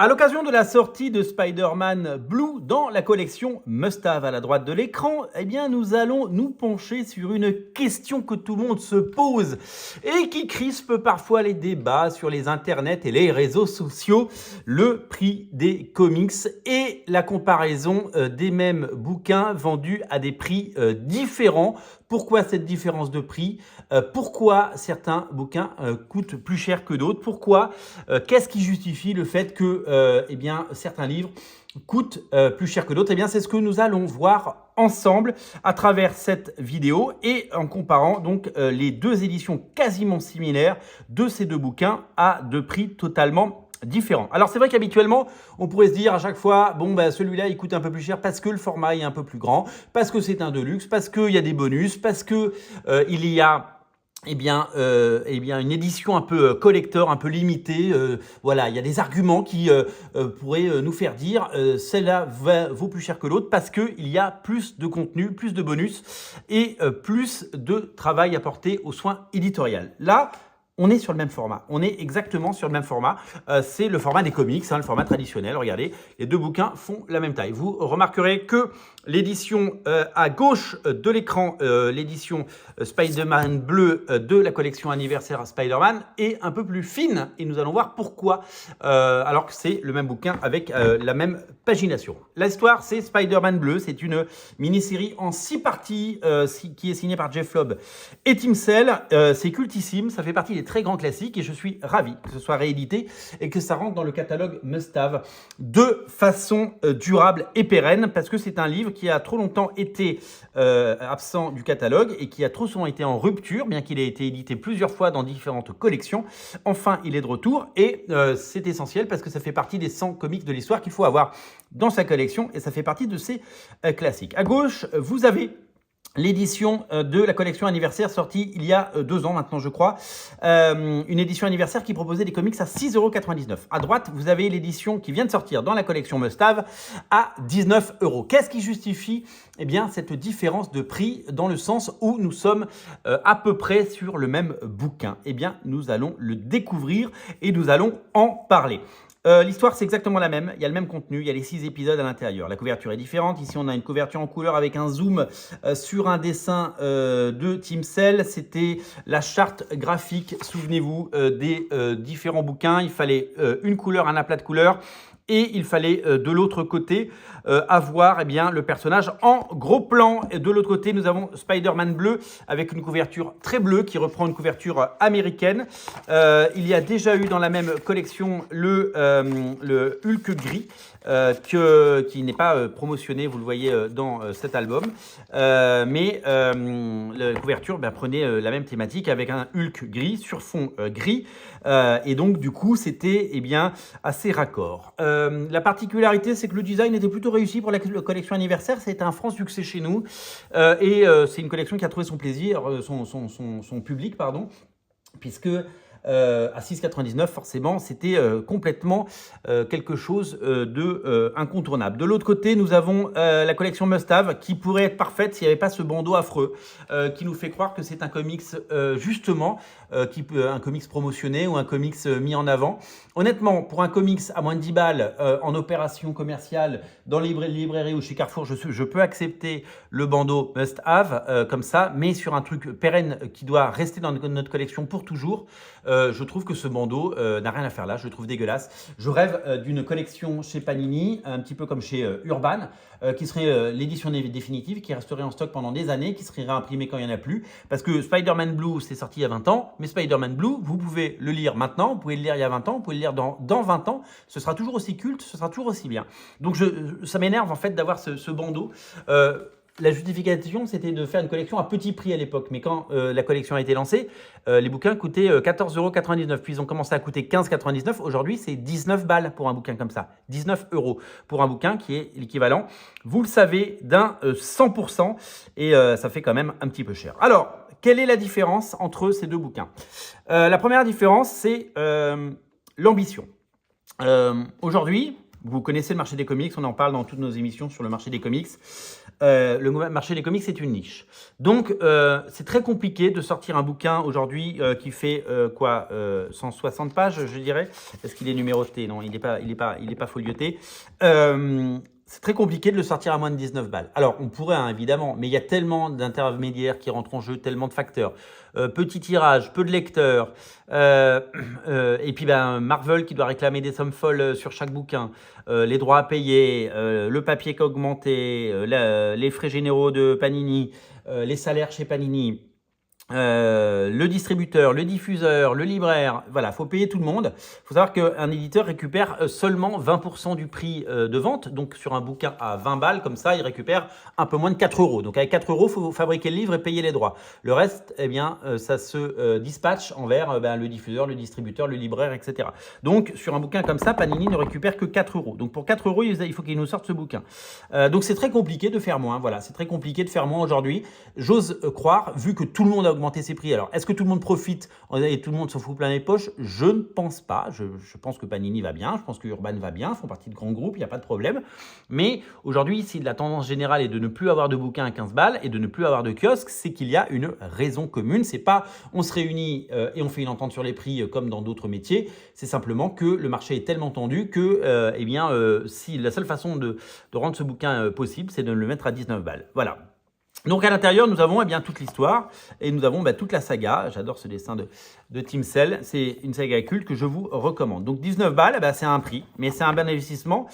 À l'occasion de la sortie de Spider-Man Blue dans la collection Must-Have à la droite de l'écran, eh bien nous allons nous pencher sur une question que tout le monde se pose et qui crispe parfois les débats sur les internets et les réseaux sociaux, le prix des comics et la comparaison des mêmes bouquins vendus à des prix différents. Pourquoi cette différence de prix? Pourquoi certains bouquins coûtent plus cher que d'autres? Pourquoi? Qu'est-ce qui justifie le fait que eh bien, certains livres coûtent plus cher que d'autres? Eh bien, c'est ce que nous allons voir ensemble à travers cette vidéo et en comparant donc les deux éditions quasiment similaires de ces deux bouquins à deux prix totalement différents. Alors c'est vrai qu'habituellement on pourrait se dire à chaque fois bon ben celui-là il coûte un peu plus cher parce que le format est un peu plus grand, parce que c'est un deluxe, parce qu'il y a des bonus, parce que il y a eh bien, une édition un peu collector, un peu limitée. Voilà, il y a des arguments qui pourraient nous faire dire celle-là vaut plus cher que l'autre parce qu'il y a plus de contenu, plus de bonus et plus de travail apporté aux soins éditorial. Là, on est sur le même format. On est exactement sur le même format. C'est le format des comics, le format traditionnel. Regardez, les deux bouquins font la même taille. Vous remarquerez que l'édition à gauche de l'écran, l'édition Spider-Man bleu de la collection anniversaire Spider-Man est un peu plus fine. Et nous allons voir pourquoi, alors que c'est le même bouquin avec la même pagination. L'histoire, c'est Spider-Man bleu. C'est une mini-série en 6 parties qui est signée par Jeff Lobb et Tim Sale. C'est cultissime. Ça fait partie des très grands classiques et je suis ravi que ce soit réédité et que ça rentre dans le catalogue Must-Have de façon durable et pérenne parce que c'est un livre qui a trop longtemps été absent du catalogue et qui a trop souvent été en rupture, bien qu'il ait été édité plusieurs fois dans différentes collections. Enfin, il est de retour et c'est essentiel parce que ça fait partie des 100 comics de l'histoire qu'il faut avoir dans sa collection et ça fait partie de ces classiques. À gauche, vous avez l'édition de la collection anniversaire sortie il y a 2 ans maintenant je crois. Une édition anniversaire qui proposait des comics à 6,99 €. À droite, vous avez l'édition qui vient de sortir dans la collection Must-Have à 19 €. Qu'est-ce qui justifie eh bien, cette différence de prix dans le sens où nous sommes à peu près sur le même bouquin? Eh bien, nous allons le découvrir et nous allons en parler. L'histoire, c'est exactement la même. Il y a le même contenu. Il y a les 6 épisodes à l'intérieur. La couverture est différente. Ici, on a une couverture en couleur avec un zoom sur un dessin de Tim Sale. C'était la charte graphique, souvenez-vous, des différents bouquins. Il fallait une couleur, un aplat de couleurs. Et il fallait de l'autre côté avoir eh bien, le personnage en gros plan. Et de l'autre côté, nous avons Spider-Man bleu avec une couverture très bleue qui reprend une couverture américaine. Il y a déjà eu dans la même collection le Hulk gris qui n'est pas promotionné, vous le voyez dans cet album. Mais la couverture prenait la même thématique avec un Hulk gris sur fond gris. Et donc, du coup, c'était eh bien, assez raccord. La particularité, c'est que le design était plutôt réussi pour la collection anniversaire. C'était un franc succès chez nous. Et c'est une collection qui a trouvé son plaisir, son public, pardon, puisque à 6,99 €, forcément, c'était complètement quelque chose de incontournable. De l'autre côté, nous avons la collection Must-Have qui pourrait être parfaite s'il n'y avait pas ce bandeau affreux qui nous fait croire que c'est un comics justement, un comics promotionné ou un comics mis en avant. Honnêtement, pour un comics à moins de 10 balles en opération commerciale dans les librairies ou chez Carrefour, je peux accepter le bandeau Must-Have comme ça, mais sur un truc pérenne qui doit rester dans notre collection pour toujours, je trouve que ce bandeau n'a rien à faire là, je le trouve dégueulasse. Je rêve d'une collection chez Panini, un petit peu comme chez Urban, qui serait l'édition définitive, qui resterait en stock pendant des années, qui serait réimprimée quand il n'y en a plus. Parce que Spider-Man Blue, c'est sorti il y a 20 ans, mais Spider-Man Blue, vous pouvez le lire maintenant, vous pouvez le lire il y a 20 ans, vous pouvez le lire dans 20 ans, ce sera toujours aussi culte, ce sera toujours aussi bien. Donc ça m'énerve en fait d'avoir ce bandeau. La justification, c'était de faire une collection à petit prix à l'époque. Mais quand la collection a été lancée, les bouquins coûtaient 14,99 €. Puis ils ont commencé à coûter 15,99 €. Aujourd'hui, c'est 19 balles pour un bouquin comme ça. 19 € pour un bouquin qui est l'équivalent, vous le savez, d'un 100%. Et ça fait quand même un petit peu cher. Alors, quelle est la différence entre ces deux bouquins? La première différence, c'est l'ambition. Aujourd'hui, Vous connaissez le marché des comics, on en parle dans toutes nos émissions sur le marché des comics. Le marché des comics, c'est une niche. Donc, c'est très compliqué de sortir un bouquin aujourd'hui qui fait 160 pages, je dirais. Est-ce qu'il est numéroté? Non, il n'est pas folioté. C'est très compliqué de le sortir à moins de 19 balles. Alors, on pourrait, hein, évidemment, mais il y a tellement d'intermédiaires qui rentrent en jeu, tellement de facteurs. Petit tirage, peu de lecteurs, et puis Marvel qui doit réclamer des sommes folles sur chaque bouquin, les droits à payer, le papier qui a augmenté, les frais généraux de Panini, les salaires chez Panini. Le distributeur, le diffuseur, le libraire, voilà, faut payer tout le monde. Faut savoir qu'un éditeur récupère seulement 20% du prix de vente. Donc sur un bouquin à 20 balles, comme ça, il récupère un peu moins de 4 euros. Donc avec 4 euros, il faut fabriquer le livre et payer les droits. Le reste, eh bien, ça se dispatche envers le diffuseur, le distributeur, le libraire, etc. Donc sur un bouquin comme ça, Panini ne récupère que 4 euros. Donc pour 4 euros, il faut qu'il nous sorte ce bouquin. Donc c'est très compliqué de faire moins. Voilà, c'est très compliqué de faire moins aujourd'hui. J'ose croire, vu que tout le monde a augmenter ses prix. Alors, est-ce que tout le monde profite et tout le monde s'en fout plein les poches? Je ne pense pas. Je pense que Panini va bien, je pense que Urban va bien, font partie de grands groupes, il n'y a pas de problème. Mais aujourd'hui, si la tendance générale est de ne plus avoir de bouquins à 15 balles et de ne plus avoir de kiosques, c'est qu'il y a une raison commune. C'est pas on se réunit et on fait une entente sur les prix comme dans d'autres métiers. C'est simplement que le marché est tellement tendu que, si la seule façon de rendre ce bouquin possible, c'est de le mettre à 19 balles. Voilà. Donc à l'intérieur, nous avons toute l'histoire et nous avons toute la saga. J'adore ce dessin de Tim Sale. C'est une saga culte que je vous recommande. Donc 19 balles, c'est un prix, mais c'est un bon investissement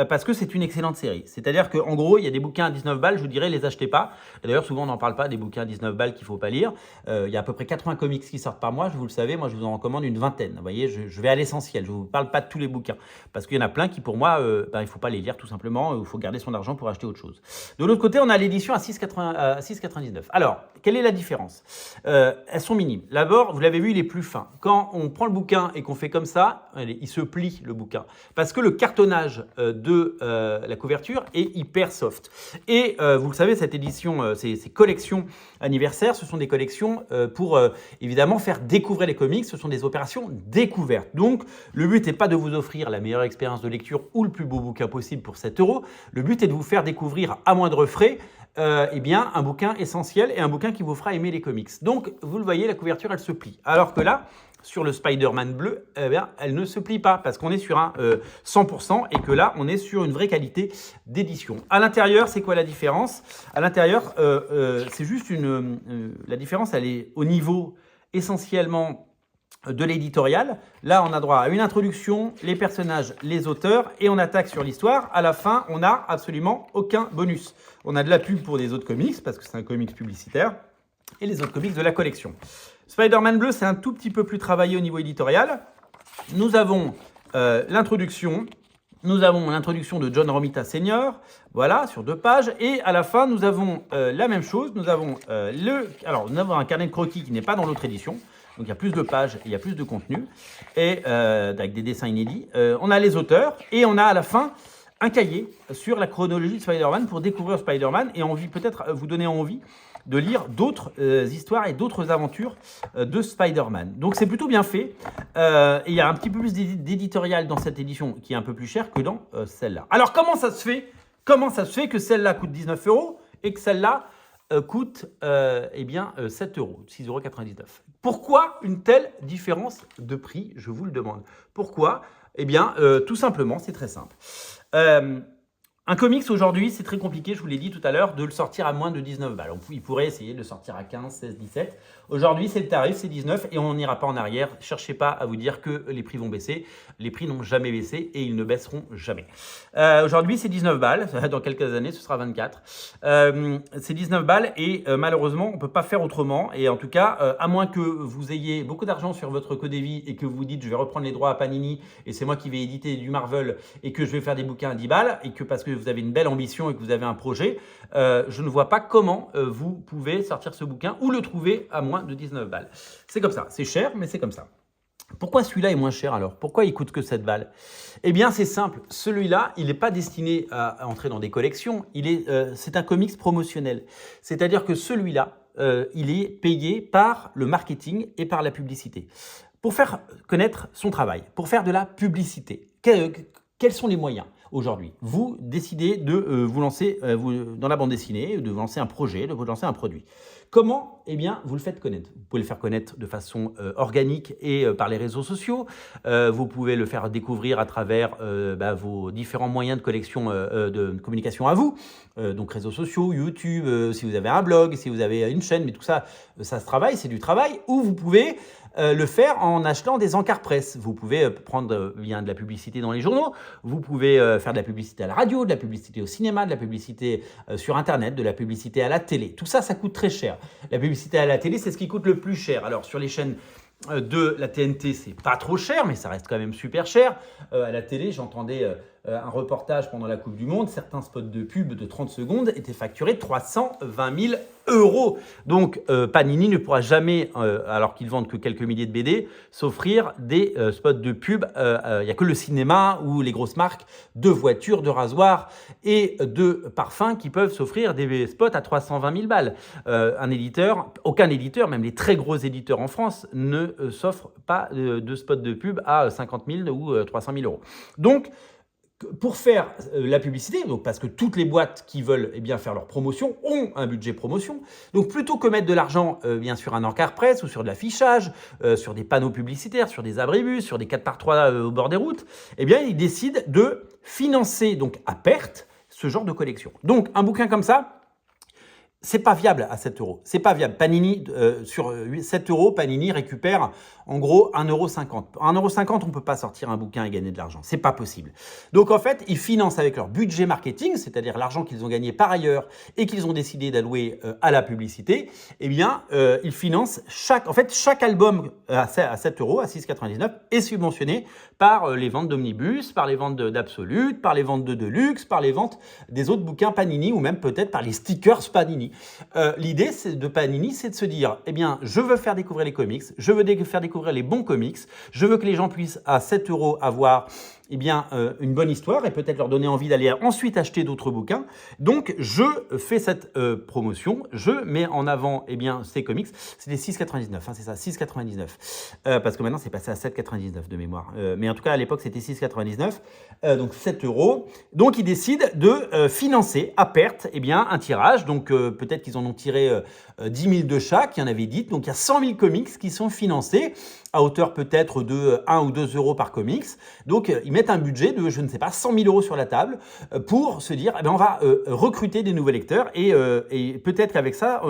parce que c'est une excellente série. C'est-à-dire qu'en gros, il y a des bouquins à 19 balles, je vous dirais, les achetez pas. D'ailleurs, souvent, on n'en parle pas des bouquins à 19 balles qu'il ne faut pas lire. Il y a à peu près 80 comics qui sortent par mois, vous le savez. Moi, je vous en recommande une vingtaine. Vous voyez, je vais à l'essentiel. Je ne vous parle pas de tous les bouquins parce qu'il y en a plein qui, pour moi, il ne faut pas les lire tout simplement. Il faut garder son argent pour acheter autre chose. De l'autre côté, on a l'édition à 6,99. Alors, quelle est la différence? Elles sont minimes. D'abord, vous l'avez vu, il est plus fin. Quand on prend le bouquin et qu'on fait comme ça, il se plie le bouquin. Parce que le cartonnage de la couverture est hyper soft. Et vous le savez, cette édition, ces collections anniversaires, ce sont des collections pour évidemment faire découvrir les comics. Ce sont des opérations découvertes. Donc, le but n'est pas de vous offrir la meilleure expérience de lecture ou le plus beau bouquin possible pour 7 euros. Le but est de vous faire découvrir à moindre frais un bouquin essentiel et un bouquin qui vous fera aimer les comics. Donc, vous le voyez, la couverture, elle se plie. Alors que là, sur le Spider-Man bleu, elle ne se plie pas parce qu'on est sur un 100% et que là, on est sur une vraie qualité d'édition. À l'intérieur, c'est quoi la différence? À l'intérieur, c'est juste la différence, elle est au niveau essentiellement de l'éditorial. Là, on a droit à une introduction, les personnages, les auteurs, et on attaque sur l'histoire. À la fin, on n'a absolument aucun bonus. On a de la pub pour des autres comics, parce que c'est un comics publicitaire, et les autres comics de la collection. Spider-Man bleu, c'est un tout petit peu plus travaillé au niveau éditorial. Nous avons l'introduction. Nous avons l'introduction de John Romita Sr., voilà, sur 2 pages. Et à la fin, nous avons la même chose. Nous avons un carnet de croquis qui n'est pas dans l'autre édition. Donc il y a plus de pages et il y a plus de contenu, et avec des dessins inédits. On a les auteurs et on a à la fin un cahier sur la chronologie de Spider-Man pour découvrir Spider-Man et peut-être vous donner envie de lire d'autres histoires et d'autres aventures de Spider-Man. Donc c'est plutôt bien fait. Et il y a un petit peu plus d'éditorial dans cette édition qui est un peu plus cher que dans celle-là. Alors comment ça se fait que celle-là coûte 19 euros et que celle-là coûte 7 euros, 6,99 euros. Pourquoi une telle différence de prix? Je vous le demande. Pourquoi? Tout simplement, c'est très simple. Un comics aujourd'hui, c'est très compliqué, je vous l'ai dit tout à l'heure, de le sortir à moins de 19 balles. Il pourrait essayer de le sortir à 15, 16, 17. Aujourd'hui, c'est le tarif, c'est 19 et on n'ira pas en arrière. Cherchez pas à vous dire que les prix vont baisser. Les prix n'ont jamais baissé et ils ne baisseront jamais. Aujourd'hui, c'est 19 balles. Dans quelques années, ce sera 24. C'est 19 balles et malheureusement, on ne peut pas faire autrement. Et en tout cas, à moins que vous ayez beaucoup d'argent sur votre Codévi et que vous dites je vais reprendre les droits à Panini et c'est moi qui vais éditer du Marvel et que je vais faire des bouquins à 10 balles et que parce que vous avez une belle ambition et que vous avez un projet, je ne vois pas comment vous pouvez sortir ce bouquin ou le trouver à moins de 19 balles. C'est comme ça, c'est cher, mais c'est comme ça. Pourquoi celui-là est moins cher alors? Pourquoi il coûte que 7 balles? Eh bien, c'est simple. Celui-là, il n'est pas destiné à entrer dans des collections. C'est un comics promotionnel. C'est-à-dire que celui-là, il est payé par le marketing et par la publicité. Pour faire connaître son travail, pour faire de la publicité. quels sont les moyens aujourd'hui? Vous décidez de vous lancer dans la bande dessinée, de vous lancer un projet, de vous lancer un produit. Comment? Eh bien, vous le faites connaître. Vous pouvez le faire connaître de façon organique et par les réseaux sociaux. Vous pouvez le faire découvrir à travers vos différents moyens de collection de communication à vous. Donc réseaux sociaux, YouTube, si vous avez un blog, si vous avez une chaîne, mais tout ça, ça se travaille, c'est du travail. Ou vous pouvez le faire en achetant des encarts presse. Vous pouvez prendre bien de la publicité dans les journaux, vous pouvez faire de la publicité à la radio, de la publicité au cinéma, de la publicité sur Internet, de la publicité à la télé. Tout ça, ça coûte très cher. La publicité à la télé, c'est ce qui coûte le plus cher. Alors sur les chaînes de la TNT, c'est pas trop cher, mais ça reste quand même super cher. À la télé, j'entendais un reportage pendant la Coupe du Monde. Certains spots de pub de 30 secondes étaient facturés 320 000 €. Donc, Panini ne pourra jamais, alors qu'ils vendent que quelques milliers de BD, s'offrir des spots de pub. Il n'y a que le cinéma ou les grosses marques de voitures, de rasoirs et de parfums qui peuvent s'offrir des spots à 320 000 balles. Aucun éditeur, même les très gros éditeurs en France, ne s'offre pas de spots de pub à 50 000 ou 300 000 €. Donc, pour faire la publicité, donc parce que toutes les boîtes qui veulent faire leur promotion ont un budget promotion. Donc plutôt que mettre de l'argent sur un encart presse ou sur de l'affichage, sur des panneaux publicitaires, sur des abribus, sur des 4x3 au bord des routes, ils décident de financer donc à perte ce genre de collection. Donc un bouquin comme ça, c'est pas viable à 7 €. C'est pas viable. Panini, sur 7 €, Panini récupère en gros 1,50 €. 1,50 €, on ne peut pas sortir un bouquin et gagner de l'argent. C'est pas possible. Donc en fait, ils financent avec leur budget marketing, c'est-à-dire l'argent qu'ils ont gagné par ailleurs et qu'ils ont décidé d'allouer à la publicité. Ils financent chaque album à 7 €, à 6,99 € est subventionné par les ventes d'Omnibus, par les ventes d'Absolute, par les ventes de Deluxe, par les ventes des autres bouquins Panini ou même peut-être par les stickers Panini. L'idée de Panini, c'est de se dire, je veux faire découvrir les comics, je veux faire découvrir les bons comics, je veux que les gens puissent à 7 € avoir une bonne histoire et peut-être leur donner envie d'aller ensuite acheter d'autres bouquins. Donc, je fais cette promotion, je mets en avant ces comics. C'était 6,99 €, c'est ça, 6,99 €. Parce que maintenant, c'est passé à 7,99 € de mémoire. Mais en tout cas, à l'époque, c'était 6,99 €, donc 7 €. Donc, ils décident de financer à perte un tirage. Donc, peut-être qu'ils en ont tiré 10 000 de chaque, il y en avait 10. Donc, il y a 100 000 comics qui sont financés à hauteur peut-être de 1 ou 2 € par comics. Donc, ils mettent un budget de, je ne sais pas, 100 000 € sur la table pour se dire, on va recruter des nouveaux lecteurs et peut-être qu'avec ça,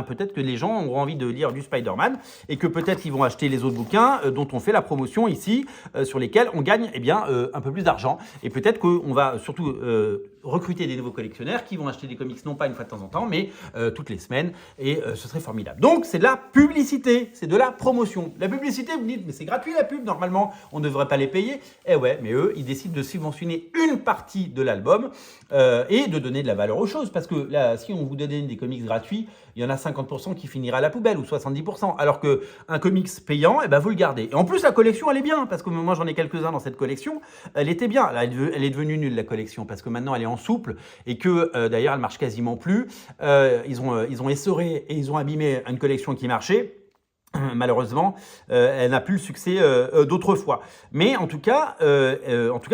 peut-être que les gens auront envie de lire du Spider-Man et que peut-être ils vont acheter les autres bouquins dont on fait la promotion ici, sur lesquels on gagne un peu plus d'argent. Et peut-être qu'on va surtout recruter des nouveaux collectionneurs qui vont acheter des comics non pas une fois de temps en temps, mais toutes les semaines. Et ce serait formidable. Donc, c'est de la publicité, c'est de la promotion. La publicité, vous me dites, mais c'est gratuit la pub, normalement, on ne devrait pas les payer. Eh ouais, mais eux, ils décident de subventionner une partie de l'album et de donner de la valeur aux choses. Parce que là, si on vous donne des comics gratuits, il y en a 50% qui finira à la poubelle ou 70%. Alors qu'un comics payant, vous le gardez. Et en plus, la collection, elle est bien. Parce que moi, j'en ai quelques-uns dans cette collection. Elle était bien. Là, elle est devenue nulle, la collection. Parce que maintenant, elle est en souple et que d'ailleurs, elle marche quasiment plus. Ils ont essoré et ils ont abîmé une collection qui marchait. Malheureusement, elle n'a plus le succès d'autrefois. Mais en tout cas,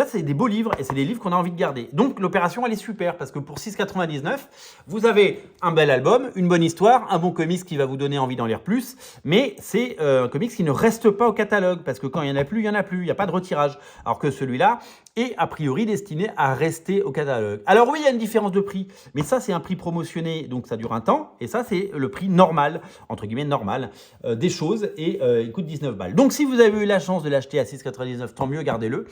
c'est des beaux livres et c'est des livres qu'on a envie de garder. Donc, l'opération, elle est super parce que pour 6,99 €, vous avez un bel album, une bonne histoire, un bon comics qui va vous donner envie d'en lire plus. Mais c'est un comics qui ne reste pas au catalogue parce que quand il n'y en a plus, il n'y en a plus. Il n'y a pas de retirage. Alors que celui-là est a priori destiné à rester au catalogue. Alors oui, il y a une différence de prix. Mais ça, c'est un prix promotionné, donc ça dure un temps. Et ça, c'est le prix normal, entre guillemets normal, des choses et il coûte 19 balles. Donc si vous avez eu la chance de l'acheter à 6,99 €, tant mieux, gardez-le.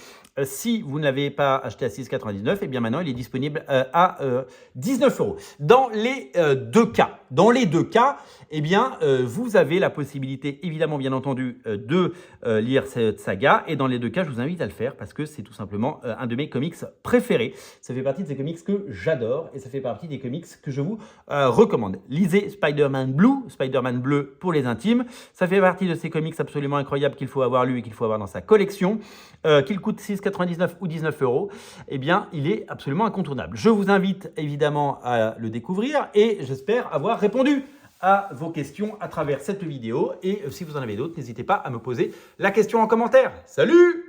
Si vous ne l'avez pas acheté à 6,99 €, maintenant il est disponible à 19 €. Dans les deux cas, vous avez la possibilité, évidemment, bien entendu, de lire cette saga. Et dans les deux cas, je vous invite à le faire parce que c'est tout simplement un de mes comics préférés. Ça fait partie de ces comics que j'adore et ça fait partie des comics que je vous recommande. Lisez Spider-Man bleu pour les intimes. Ça fait partie de ces comics absolument incroyables qu'il faut avoir lu et qu'il faut avoir dans sa collection. Qu'il coûte 6,99 € ou 19 €, il est absolument incontournable. Je vous invite évidemment à le découvrir et j'espère avoir répondu à vos questions à travers cette vidéo. Et si vous en avez d'autres, n'hésitez pas à me poser la question en commentaire. Salut!